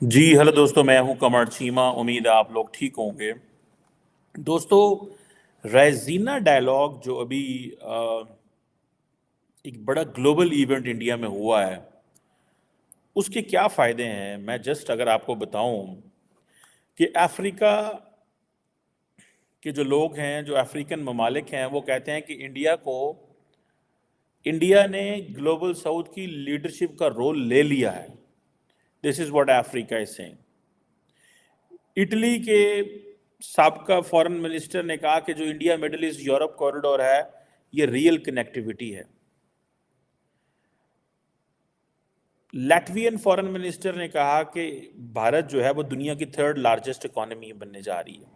جی hello دوستوں، میں ہوں کمر چیمہ. امید ہے آپ لوگ ٹھیک ہوں گے. دوستوں، ریزینہ ڈائلاگ جو ابھی ایک بڑا گلوبل ایونٹ انڈیا میں ہوا ہے، اس کے کیا فائدے ہیں میں جسٹ اگر آپ کو بتاؤں کہ افریقہ کے جو لوگ ہیں، جو افریقن ممالک ہیں، وہ کہتے ہیں کہ انڈیا نے گلوبل ساؤتھ کی لیڈرشپ کا رول لے لیا ہے. This is what Africa is seeing. Italy کے سابقہ فارن منسٹر نے کہا کہ جو India Middle East Europe corridor ہے، یہ ریئل کنیکٹیوٹی ہے. لیٹوین فارن منسٹر نے کہا کہ بھارت جو ہے وہ دنیا کی تھرڈ لارجسٹ اکانومی بننے جا رہی ہے.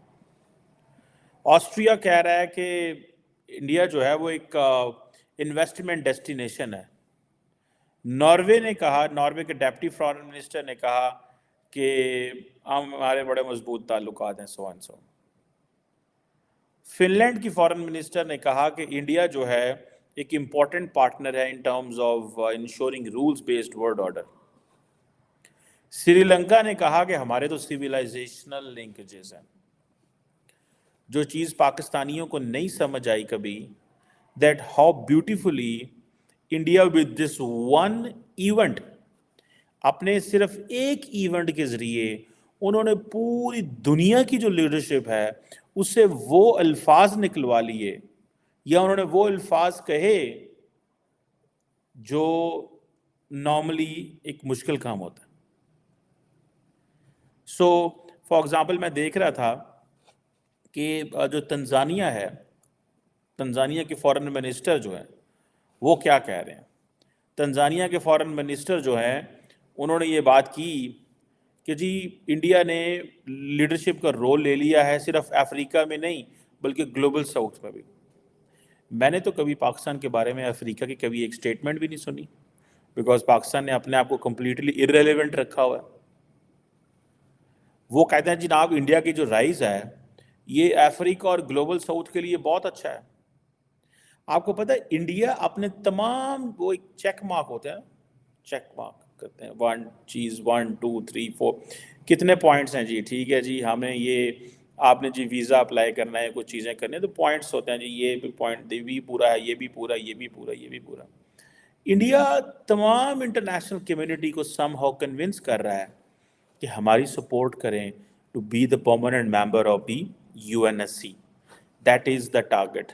آسٹریا کہہ رہا ہے کہ انڈیا جو ہے وہ ایک انویسٹمنٹ ڈیسٹینیشن ہے. ناروے نے کہا، ناروے کے ڈیپٹی فارن منسٹر نے کہا کہ ہمارے بڑے مضبوط تعلقات ہیں so and so. Finland کی فارن منسٹر نے کہا کہ انڈیا جو ہے ایک امپورٹنٹ پارٹنر ہے in terms of ensuring rules based world order. Sri Lanka نے کہا کہ ہمارے تو سیویلائزیشنل لنکیجز ہیں. جو چیز پاکستانیوں کو نہیں سمجھ آئی کبھی، that how beautifully India with this one event, اپنے صرف ایک ایونٹ کے ذریعے انہوں نے پوری دنیا کی جو لیڈرشپ ہے اس سے وہ الفاظ نکلوا لیے، یا انہوں نے وہ الفاظ کہے جو نارملی ایک مشکل کام ہوتا ہے. سو فار ایگزامپل میں دیکھ رہا تھا کہ جو تنزانیہ ہے، تنزانیہ کے فارن منسٹر جو ہیں وہ کیا کہہ رہے ہیں. تنزانیہ کے فارن منسٹر جو ہیں انہوں نے یہ بات کی کہ جی انڈیا نے لیڈرشپ کا رول لے لیا ہے، صرف افریقہ میں نہیں بلکہ گلوبل ساؤتھ میں بھی. میں نے تو کبھی پاکستان کے بارے میں افریقہ کی کبھی ایک سٹیٹمنٹ بھی نہیں سنی، بیکاز پاکستان نے اپنے آپ کو کمپلیٹلی ارریلیونٹ رکھا ہوا ہے. وہ کہتے ہیں جناب انڈیا کی جو رائز ہے یہ افریقہ اور گلوبل ساؤتھ کے لیے بہت اچھا ہے. آپ کو پتہ ہے انڈیا اپنے تمام، وہ ایک چیک مارک ہوتے ہیں، چیک مارک کرتے ہیں، 1 2 3 4 کتنے پوائنٹس ہیں جی، ٹھیک ہے جی ہمیں یہ آپ نے جی ویزا اپلائی کرنا ہے، کچھ چیزیں کرنے تو پوائنٹس ہوتے ہیں جی، یہ بھی پوائنٹ بھی پورا ہے، یہ بھی پورا، یہ بھی پورا، یہ بھی پورا. انڈیا تمام انٹرنیشنل کمیونٹی کو سم ہاؤ کنونس کر رہا ہے کہ ہماری سپورٹ کریں to be the permanent member of the UNSC. That is the target.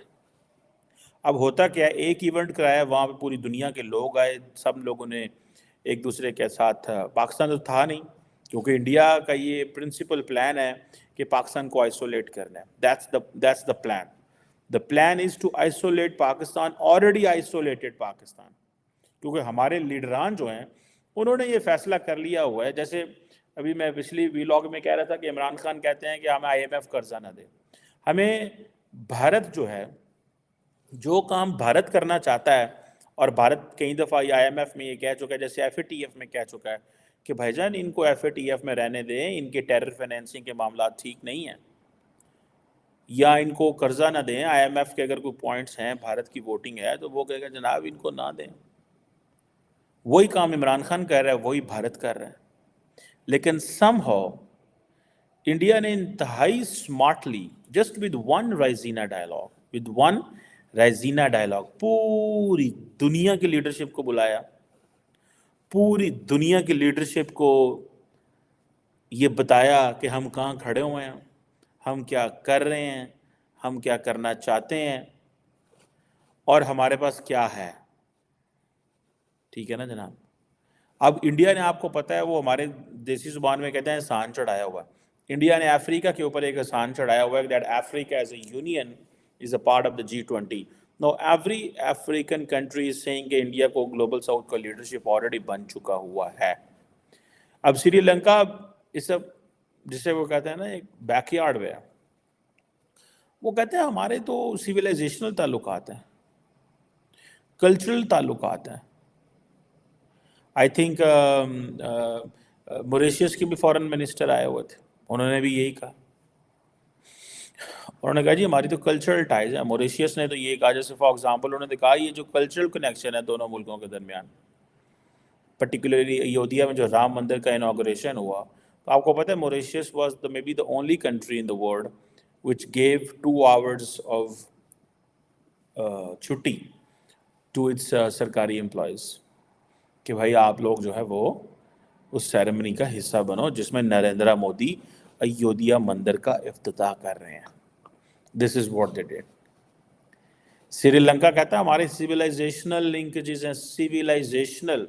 اب ہوتا کیا ہے، ایک ایونٹ کرایا، وہاں پہ پوری دنیا کے لوگ آئے، سب لوگوں نے ایک دوسرے کے ساتھ، پاکستان تو تھا نہیں کیونکہ انڈیا کا یہ پرنسپل پلان ہے کہ پاکستان کو آئسولیٹ کرنا ہے. That's the plan. The plan is to isolate Pakistan, already isolated Pakistan. کیونکہ ہمارے لیڈران جو ہیں انہوں نے یہ فیصلہ کر لیا ہوا ہے. جیسے ابھی میں پچھلی ویلاگ میں کہہ رہا تھا کہ عمران خان کہتے ہیں کہ ہمیں IMF قرضہ نہ دے. ہمیں بھارت جو ہے، جو کام بھارت کرنا چاہتا ہے، اور بھارت کئی دفعہ IMF میں یہ کہہ چکا ہے، جیسے FATF میں کہہ چکا ہے کہ بھائی جان ان کو FATF میں رہنے دیں، ان کے ٹیرر فائنینسنگ کے معاملات ٹھیک نہیں ہیں، یا ان کو قرضہ نہ دیں. IMF کے اگر کوئی پوائنٹس ہیں، بھارت کی ووٹنگ ہے تو وہ کہے گا جناب ان کو نہ دیں. وہی کام عمران خان کر رہا ہے، وہی بھارت کر رہا ہے. لیکن سم ہاؤ انڈیا نے انتہائی smartly, just with one رائزینہ dialogue پوری دنیا کی لیڈرشپ کو بلایا، پوری دنیا کی لیڈرشپ کو یہ بتایا کہ ہم کہاں کھڑے ہوئے ہیں، ہم کیا کر رہے ہیں، ہم کیا کرنا چاہتے ہیں، اور ہمارے پاس کیا ہے. ٹھیک ہے نا جناب. اب انڈیا نے، آپ کو پتہ ہے، وہ ہمارے دیسی زبان میں کہتے ہیں احسان چڑھایا ہوا. انڈیا نے افریقہ کے اوپر ایک احسان چڑھایا ہوا ہے that Africa as a union is a part of the G20. Now every African country is seeing کہ انڈیا کو گلوبل ساؤتھ کا لیڈرشپ آلریڈی بن چکا ہوا ہے. اب سری لنکا اس سب، جسے وہ کہتے ہیں نا ایک بیک یارڈ میں، وہ کہتے ہیں ہمارے تو سیویلائزیشنل تعلقات ہیں، کلچرل تعلقات ہیں. آئی تھنک موریشیس کے بھی فارن منسٹر آئے ہوئے تھے، انہوں نے بھی یہی کہا. انہوں نے کہا جی ہماری تو کلچرل ٹائز ہیں. موریشیس نے تو یہ کہا، جیسے فار ایگزامپل انہوں نے کہا یہ جو کلچرل کنیکشن ہے دونوں ملکوں کے درمیان، پرٹیکولرلی ایودھیا میں جو رام مندر کا انوگریشن ہوا، تو آپ کو پتہ ہے Mauritius was the maybe the only country in the world which gave 2 hours of چھٹی ٹو اٹس سرکاری امپلائیز کہ بھائی آپ لوگ جو ہے وہ اس سیریمنی کا حصہ بنو جس میں نریندر مودی ایودھیا مندر کا افتتاح کر رہے ہیں. دس is what they did. Sri Lanka کہتا ہے ہمارے سیویلائزیشنل لنکیجز ہیں, سیویلائزیشنل.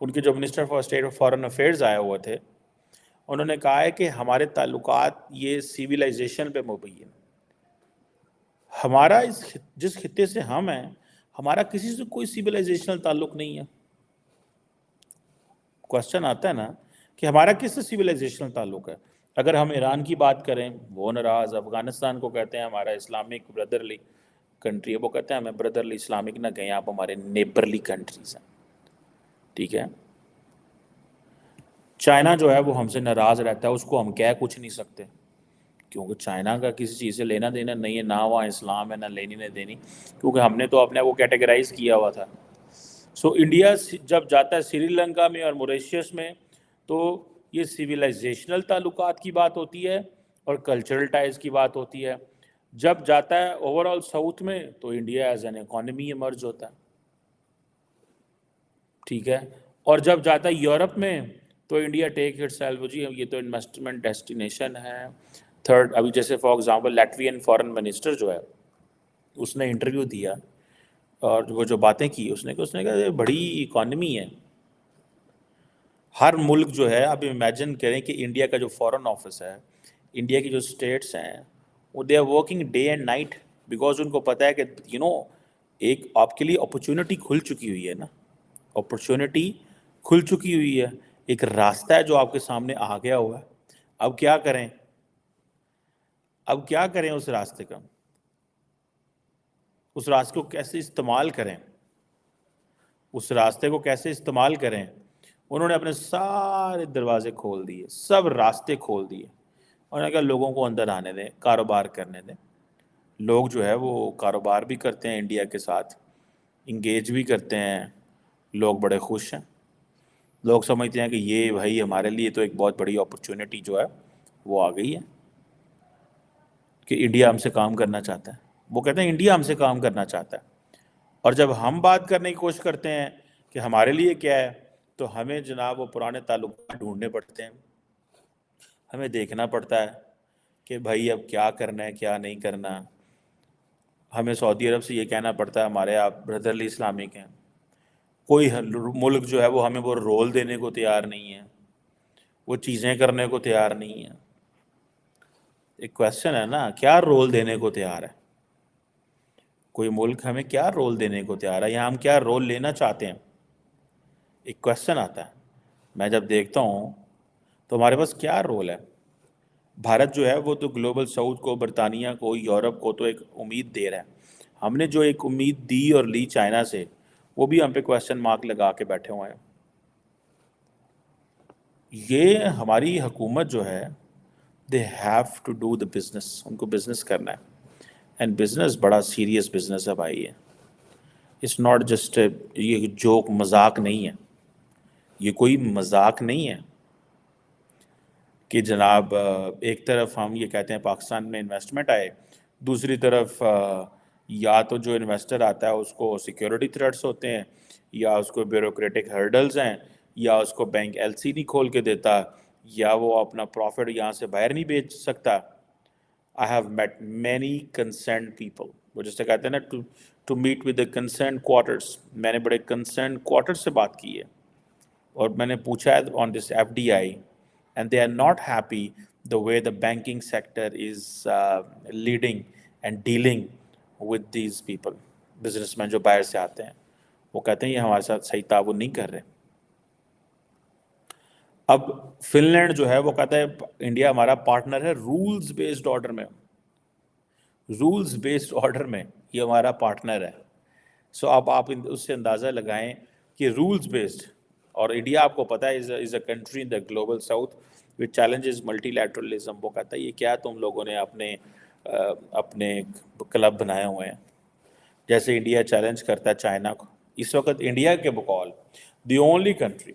ان کے جو minister for state of foreign affairs آئے ہوئے تھے, انہوں نے کہا ہے کہ ہمارے تعلقات یہ سیویلائزیشن پہ مبنی ہیں. ہمارا جس خطے سے ہم ہیں, ہمارا کسی سے کوئی سیویلائزیشنل تعلق نہیں ہے. کوشچن آتا ہے نا کہ ہمارا کس سے سیویلائزیشنل تعلق ہے. اگر ہم ایران کی بات کریں وہ ناراض, افغانستان کو کہتے ہیں ہمارا اسلامک بردرلی کنٹری ہے, وہ کہتے ہیں ہمیں بردرلی اسلامک نہ کہیں, آپ ہمارے نیبرلی کنٹریز ہیں. ٹھیک ہے, چائنا جو ہے وہ ہم سے ناراض رہتا ہے, اس کو ہم کہہ کچھ نہیں سکتے کیونکہ چائنا کا کسی چیز سے لینا دینا نہیں ہے, نہ وہاں اسلام ہے نہ لینی نہ دینی, کیونکہ ہم نے تو اپنے وہ کیٹیگرائز کیا ہوا تھا. سو انڈیا جب جاتا ہے سری لنکا میں اور موریشیس میں تو یہ سیویلائزیشنل تعلقات کی بات ہوتی ہے اور کلچرل ٹائز کی بات ہوتی ہے. جب جاتا ہے اوور آل ساؤتھ میں تو India as an economy emerge ہوتا ہے. ٹھیک ہے, اور جب جاتا ہے یورپ میں تو انڈیا ٹیک اٹ سیلف, جی یہ تو انویسٹمنٹ ڈیسٹینیشن ہے. تھرڈ, ابھی جیسے فار ایگزامپل لیٹوین فارن منسٹر جو ہے اس نے انٹرویو دیا اور وہ جو باتیں کی اس نے کہا یہ بڑی اکانومی ہے. ہر ملک جو ہے, آپ امیجن کریں کہ انڈیا کا جو فارن آفس ہے, انڈیا کی جو اسٹیٹس ہیں, وہ they are working day and night because ان کو پتہ ہے کہ ایک آپ کے لیے اپرچونٹی کھل چکی ہوئی ہے نا, اپرچونٹی کھل چکی ہوئی ہے, ایک راستہ ہے جو آپ کے سامنے آ گیا ہوا ہے. اب کیا کریں, اس راستے کا, اس راستے کو کیسے استعمال کریں, اس راستے کو کیسے استعمال کریں. انہوں نے اپنے سارے دروازے کھول دیے, سب راستے کھول دیے, انہوں نے کہا لوگوں کو اندر آنے دیں, کاروبار کرنے دیں. لوگ جو ہے وہ کاروبار بھی کرتے ہیں انڈیا کے ساتھ, انگیج بھی کرتے ہیں, لوگ بڑے خوش ہیں. لوگ سمجھتے ہیں کہ یہ بھائی ہمارے لیے تو ایک بہت بڑی اپرچونٹی جو ہے وہ آ گئی ہے کہ انڈیا ہم سے کام کرنا چاہتا ہے. وہ کہتے ہیں انڈیا ہم سے کام کرنا چاہتا ہے. اور جب ہم بات کرنے کی کوشش کرتے ہیں کہ ہمارے لیے کیا ہے, تو ہمیں جناب وہ پرانے تعلقات ڈھونڈنے پڑتے ہیں. ہمیں دیکھنا پڑتا ہے کہ بھائی اب کیا کرنا ہے کیا نہیں کرنا. ہمیں سعودی عرب سے یہ کہنا پڑتا ہے ہمارے آپ بردرلی اسلامک ہیں. کوئی ملک جو ہے وہ ہمیں وہ رول دینے کو تیار نہیں ہے, وہ چیزیں کرنے کو تیار نہیں ہے. ایک کویسچن ہے نا, کیا رول دینے کو تیار ہے, کوئی ملک ہمیں کیا رول دینے کو تیار ہے, یا ہم کیا رول لینا چاہتے ہیں. ایک کویسچن آتا ہے. میں جب دیکھتا ہوں تو ہمارے پاس کیا رول ہے. بھارت جو ہے وہ تو گلوبل ساؤتھ کو, برطانیہ کو, یورپ کو تو ایک امید دے رہا ہے. ہم نے جو ایک امید دی اور لی چائنا سے, وہ بھی ہم پہ کویسچن مارک لگا کے بیٹھے ہوئے ہیں. یہ ہماری حکومت جو ہے they have to do the business, ان کو بزنس کرنا ہے. اینڈ بزنس بڑا سیریس بزنس ہے بھائی. اٹس ناٹ جسٹ, یہ جوک مذاق نہیں ہے, یہ کوئی مذاق نہیں ہے کہ جناب ایک طرف ہم یہ کہتے ہیں پاکستان میں انویسٹمنٹ آئے, دوسری طرف یا تو جو انویسٹر آتا ہے اس کو سیکیورٹی تھریٹس ہوتے ہیں, یا اس کو بیوروکریٹک ہرڈلز ہیں, یا اس کو بینک ایل سی نہیں کھول کے دیتا, یا وہ اپنا پروفٹ یہاں سے باہر نہیں بیچ سکتا. I have met many concerned people. وہ جیسے کہتے ہیں نا to meet with the concerned quarters. میں نے بڑے concerned quarters سے بات کی ہے, اور میں نے پوچھا ہے on this FDI, and they are not happy the way the banking sector is leading and dealing with these people. Business man جو باہر سے آتے ہیں وہ کہتے ہیں یہ ہمارے ساتھ صحیح تعاون نہیں کر رہے. اب فن لینڈ جو ہے وہ کہتا ہے انڈیا ہمارا پارٹنر ہے رولز بیسڈ آرڈر میں, رولز بیسڈ آرڈر میں یہ ہمارا پارٹنر ہے. سو اب آپ اس سے اندازہ لگائیں کہ رولز بیسڈ, اور انڈیا آپ کو پتہ ہے is a country in the global south which challenges multilateralism. وہ کہتا ہے یہ کیا تم لوگوں نے اپنے کلب بنائے ہوئے ہیں. جیسے انڈیا چیلنج کرتا ہے چائنا کو, اس وقت انڈیا کے بقول the only country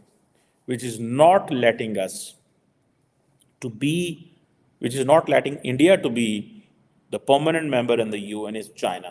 which is not letting us to be, which is not letting India to be the permanent member in the UN is China.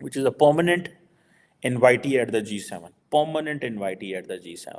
which is a permanent invitee at the G7, permanent invitee at the G7,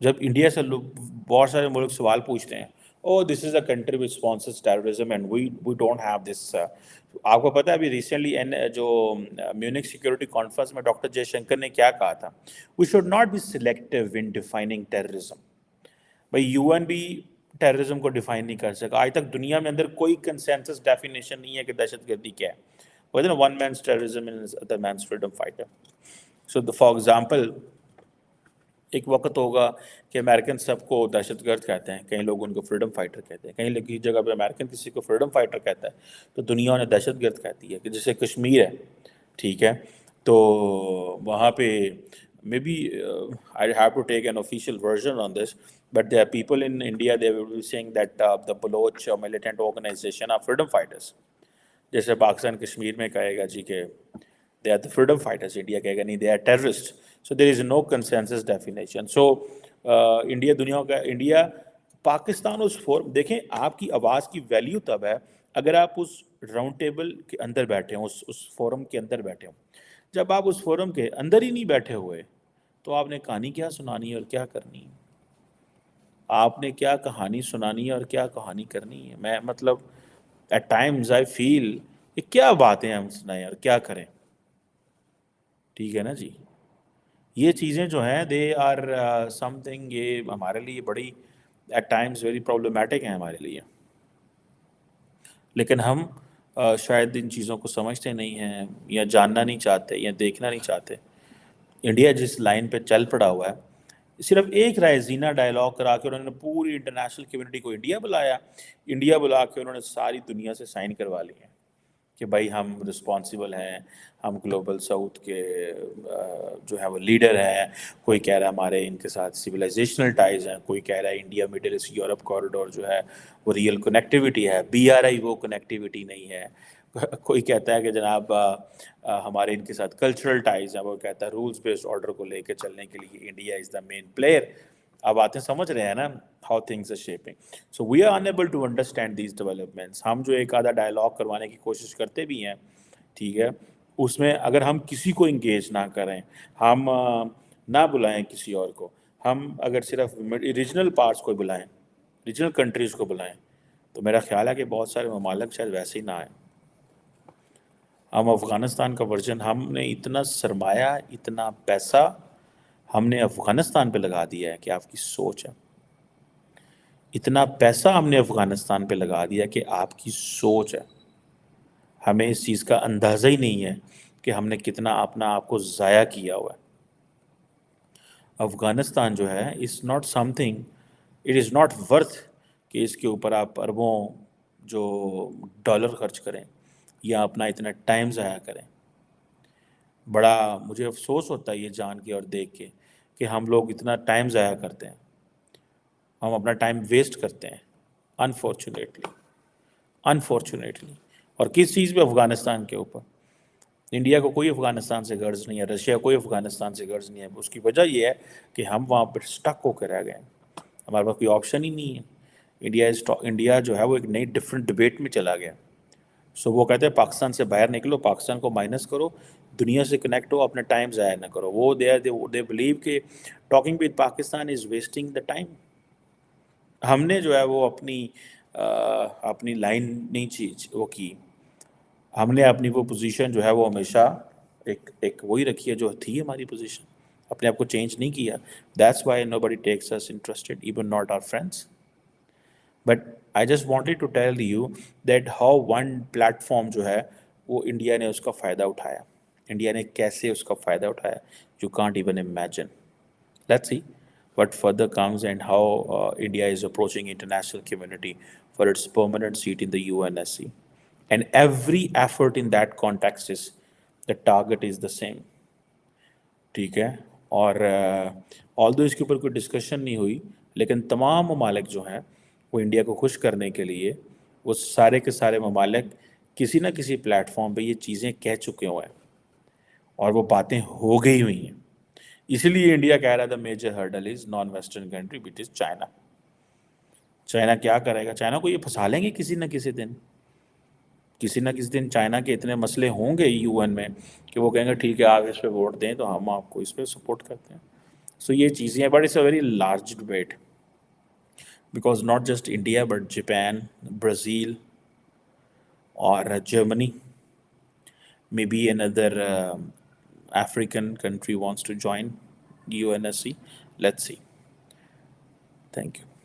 جب India سے بہت سارے ملک سوال پوچھتے ہیں، oh this is a country which sponsors terrorism and we don't have this. آپ کو پتہ ہے ابھی ریسنٹلی جو میونک سیکورٹی کانفرنس میں ڈاکٹر جے شنکر نے کیا کہا تھا، we should not be selective in defining terrorism. بھائی یو این بھی ٹیررزم کو ڈیفائن نہیں کر سکا. آج تک دنیا میں اندر کوئی کنسنسس ڈیفینیشن نہیں ہے کہ دہشت گردی کیا ہے. Whether one man's terrorism is other man's freedom fighter. So for example ایک وقت ہوگا کہ امریکن سب کو دہشت گرد کہتے ہیں، کئی لوگ ان کو فریڈم فائٹر کہتے ہیں، کہیں کسی جگہ پہ امریکن کسی کو فریڈم فائٹر کہتا ہے تو دنیا انہیں دہشت گرد کہتی ہے. کہ جیسے کشمیر ہے، ٹھیک ہے، تو وہاں پہ maybe I have to take an official version on this, but there are people in India they will be seeing that the Baloch militant organisation are freedom fighters. جیسے پاکستان کشمیر میں کہے گا جی کہ they are the freedom fighters, India کہے گا نہیں they are terrorist. So there is no consensus definition. So India دنیا کا انڈیا پاکستان اس فورم، دیکھیں آپ کی آواز کی ویلیو تب ہے اگر آپ اس راؤنڈ ٹیبل کے اندر بیٹھے ہوں، اس فورم کے اندر بیٹھے ہوں. جب آپ اس فورم کے اندر ہی نہیں بیٹھے ہوئے تو آپ نے کہانی کیا سنانی ہے اور کیا کرنی ہے؟ آپ نے کیا کہانی سنانی ہے اور کیا کہانی کرنی ہے؟ میں مطلب ایٹ ٹائمز آئی فیل یہ کیا باتیں ہم سنائیں اور کیا کریں. ٹھیک ہے نا جی. یہ چیزیں جو ہیں دے آر سم تھنگ، یہ ہمارے لیے بڑی ایٹ ٹائمز ویری پرابلمیٹک ہیں ہمارے لیے. لیکن ہم شاید ان چیزوں کو سمجھتے نہیں ہیں یا جاننا نہیں چاہتے یا دیکھنا نہیں چاہتے. انڈیا جس لائن پہ چل پڑا ہوا ہے، صرف ایک رائزینہ ڈائلاگ کرا کے انہوں نے پوری انٹرنیشنل کمیونٹی کو انڈیا بلایا. انڈیا بلا کے انہوں نے ساری دنیا سے سائن کروا لی ہیں کہ بھائی ہم رسپانسیبل ہیں، ہم گلوبل ساؤتھ کے جو ہے وہ لیڈر ہیں. کوئی کہہ رہا ہے ہمارے ان کے ساتھ سویلائزیشنل ٹائز ہیں، کوئی کہہ رہا ہے India Middle East Europe corridor جو ہے وہ ریئل کنیکٹیوٹی ہے، بی آر آئی وہ کنیکٹیوٹی نہیں ہے. کوئی کہتا ہے کہ جناب ہمارے ان کے ساتھ کلچرل ٹائز ہیں، وہ کہتا ہے رولز بیسڈ آرڈر کو لے کے چلنے کے لیے India is the main player. آپ باتیں سمجھ رہے ہیں نا how things are shaping. So we are enable to understand these developments. ہم جو ایک آدھا ڈائلاگ کروانے کی کوشش کرتے بھی ہیں، ٹھیک ہے، اس میں اگر ہم کسی کو انگیج نہ کریں، ہم نہ بلائیں کسی اور کو، ہم اگر صرف ریجنل پارٹس کو بلائیں، ریجنل کنٹریز کو بلائیں، تو میرا خیال ہے کہ بہت سارے ممالک شاید ویسے ہی نہ آئیں. ہم افغانستان کا ورژن، ہم نے اتنا سرمایہ، اتنا پیسہ ہم نے افغانستان پہ لگا دیا ہے کہ آپ کی سوچ ہے. اتنا پیسہ ہم نے افغانستان پہ لگا دیا کہ آپ کی سوچ ہے. ہمیں اس چیز کا اندازہ ہی نہیں ہے کہ ہم نے کتنا اپنا آپ کو ضائع کیا ہوا ہے. افغانستان جو ہے is not some thing, it is not worth کہ اس کے اوپر آپ اربوں جو ڈالر خرچ کریں یا اپنا اتنا ٹائم ضائع کریں. بڑا مجھے افسوس ہوتا ہے یہ جان کے اور دیکھ کے کہ ہم لوگ اتنا ٹائم ضائع کرتے ہیں، ہم اپنا ٹائم ویسٹ کرتے ہیں انفارچونیٹلی. اور کس چیز پہ؟ افغانستان کے اوپر. انڈیا کو کوئی افغانستان سے غرض نہیں ہے، رشیا کوئی افغانستان سے غرض نہیں ہے. اس کی وجہ یہ ہے کہ ہم وہاں پہ سٹک ہو کے رہ گئے ہیں، ہمارے پاس کوئی آپشن ہی نہیں ہے. انڈیا جو ہے وہ ایک نئی ڈفرینٹ ڈبیٹ میں چلا گیا. سو وہ کہتے ہیں پاکستان سے باہر نکلو، پاکستان کو مائنس کرو، دنیا سے کنیکٹ ہو، اپنا ٹائم ضائع نہ کرو. وہ دے بلیو کہ talking with Pakistan is wasting the time. ہم نے جو ہے وہ اپنی لائن نہیں چیز وہ کی. ہم نے اپنی وہ پوزیشن جو ہے وہ ہمیشہ ایک وہی رکھی ہے جو تھی ہماری پوزیشن، اپنے آپ کو چینج نہیں کیا. That's why nobody takes us interested, even not our friends. But I just wanted to tell you that how one platform جو ہے وہ انڈیا نے اس کا فائدہ اٹھایا. انڈیا نے کیسے اس کا فائدہ اٹھایا، you can't even imagine. Let's see what further comes and how India is approaching international community for its permanent seat in the UNSC. And every effort in that context is, the target is the same. ٹھیک ہے. اور although اس کے اوپر کوئی discussion نہیں ہوئی، لیکن تمام ممالک جو ہیں وہ انڈیا کو خوش کرنے کے لیے، وہ سارے کے سارے ممالک کسی نہ کسی پلیٹ فارم پہ یہ چیزیں کہہ چکے ہوئے ہیں اور وہ باتیں ہو گئی ہوئی ہیں. اسی لیے انڈیا کہہ رہا تھا major hurdle is non western country which is China. China کیا کرے گا؟ چائنا کو یہ پھنسا لیں گے کسی نہ کسی دن. کسی نہ کسی دن چائنا کے اتنے مسئلے ہوں گے UN میں کہ وہ کہیں گے ٹھیک ہے آپ اس پہ ووٹ دیں تو ہم آپ کو اس پہ سپورٹ کرتے ہیں. So یہ چیزیں ہیں, but it's a very large debate because not just India but Japan, Brazil or Germany, maybe another African country wants to join UNSC. Let's see. Thank you.